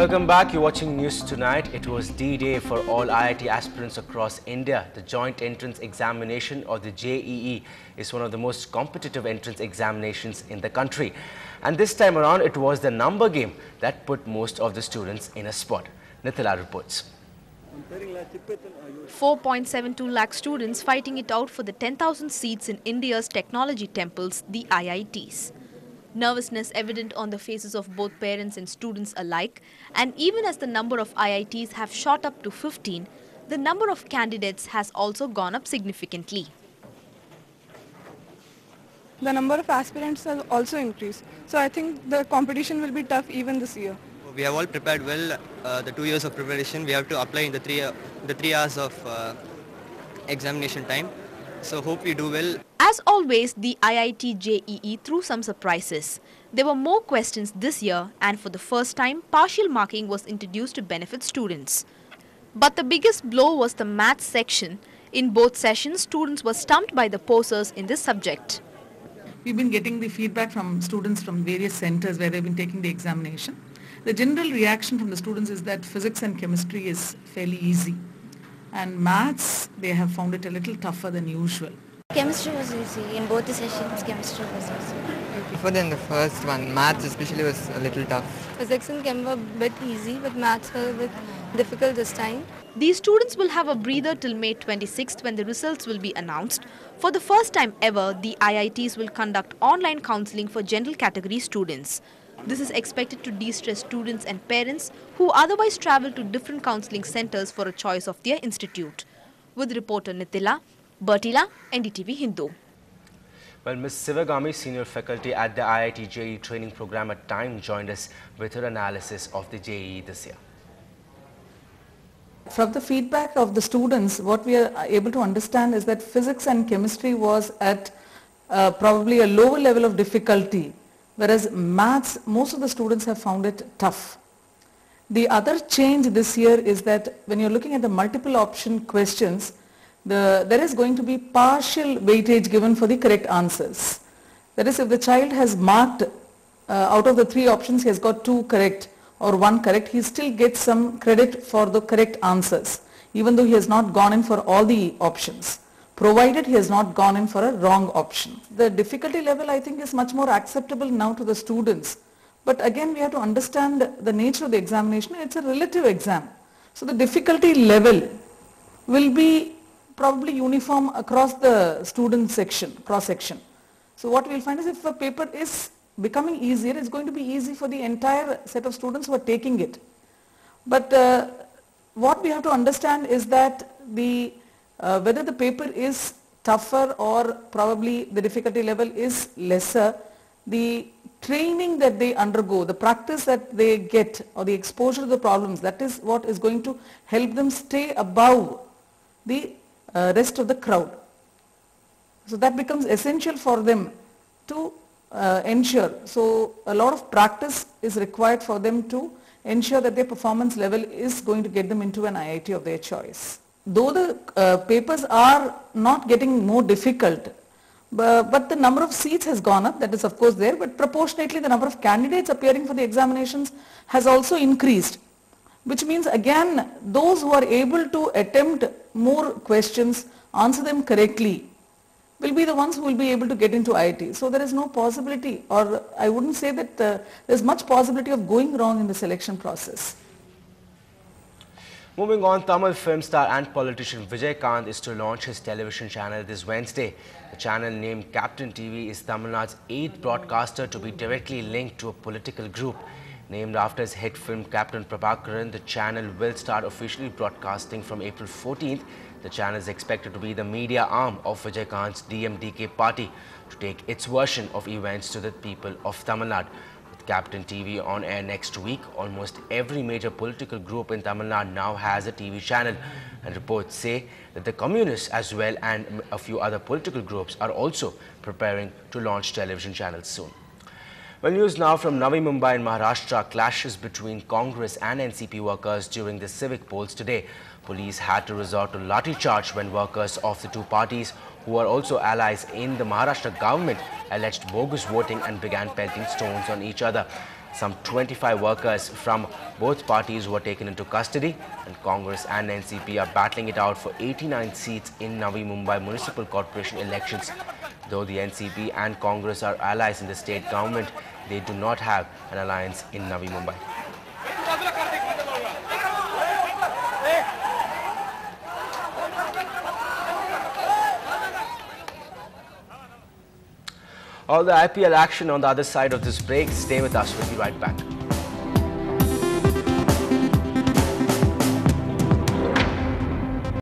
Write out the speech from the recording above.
Welcome back. You're watching News Tonight. It was D-Day for all IIT aspirants across India. The Joint Entrance Examination, or the JEE, is one of the most competitive entrance examinations in the country. And this time around, it was the number game that put most of the students in a spot. Nithila reports. 4.72 lakh students fighting it out for the 10,000 seats in India's technology temples, the IITs. Nervousness evident on the faces of both parents and students alike, and even as the number of IITs have shot up to 15, the number of candidates has also gone up significantly. The number of aspirants has also increased. So I think the competition will be tough even this year. We have all prepared well. The 2 years of preparation we have to apply in the 3 hours of examination time. So hope we do well. As always, the IIT JEE threw some surprises. There were more questions this year, and for the first time, partial marking was introduced to benefit students. But the biggest blow was the maths section. In both sessions, students were stumped by the posers in this subject. We've been getting the feedback from students from various centers where they've been taking the examination. The general reaction from the students is that physics and chemistry is fairly easy. And maths, they have found it a little tougher than usual. Chemistry was easy. In both the sessions, chemistry was easy. Before than the first one, maths especially was a little tough. Physics and chem were a bit easy, but maths were a bit difficult this time. These students will have a breather till May 26th when the results will be announced. For the first time ever, the IITs will conduct online counselling for general category students. This is expected to de-stress students and parents who otherwise travel to different counselling centres for a choice of their institute. With reporter Nithila, Bertila, NDTV Hindu. Well, Ms. Sivagami, senior faculty at the IIT JEE training program at TIME, joined us with her analysis of the JEE this year. From the feedback of the students, what we are able to understand is that physics and chemistry was at probably a lower level of difficulty, whereas maths, most of the students have found it tough. The other change this year is that when you're looking at the multiple option questions, there is going to be partial weightage given for the correct answers. That is, if the child has marked out of the 3 options, he has got 2 correct or 1 correct, he still gets some credit for the correct answers, even though he has not gone in for all the options, provided he has not gone in for a wrong option. The difficulty level, I think, is much more acceptable now to the students. But again, we have to understand the nature of the examination. It's a relative exam. So the difficulty level will be probably uniform across the student section, cross-section. So what we'll find is if a paper is becoming easier, it's going to be easy for the entire set of students who are taking it. But what we have to understand is that whether the paper is tougher or probably the difficulty level is lesser, the training that they undergo, the practice that they get, or the exposure to the problems, that is what is going to help them stay above the rest of the crowd. So that becomes essential for them to ensure. So a lot of practice is required for them to ensure that their performance level is going to get them into an IIT of their choice. Though the papers are not getting more difficult, but the number of seats has gone up, that is of course there, but proportionately the number of candidates appearing for the examinations has also increased, which means again those who are able to attempt more questions, answer them correctly, will be the ones who will be able to get into IIT. So there is no possibility, or I wouldn't say that there is much possibility of going wrong in the selection process. Moving on, Tamil film star and politician Vijay Kant is to launch his television channel this Wednesday. The channel, named Captain TV, is Tamil Nadu's 8th broadcaster to be directly linked to a political group. Named after his hit film Captain Prabhakaran, the channel will start officially broadcasting from April 14th. The channel is expected to be the media arm of Vijay Kant's DMDK party to take its version of events to the people of Tamil Nadu. With Captain TV on air next week, almost every major political group in Tamil Nadu now has a TV channel, and reports say that the communists as well and a few other political groups are also preparing to launch television channels soon. Well, news now from Navi Mumbai in Maharashtra. Clashes between Congress and NCP workers during the civic polls today. Police had to resort to lathi charge when workers of the two parties, who are also allies in the Maharashtra government, alleged bogus voting and began pelting stones on each other. Some 25 workers from both parties were taken into custody, and Congress and NCP are battling it out for 89 seats in Navi Mumbai Municipal Corporation elections. Though the NCP and Congress are allies in the state government, they do not have an alliance in Navi Mumbai. All the IPL action on the other side of this break. Stay with us. We'll be right back.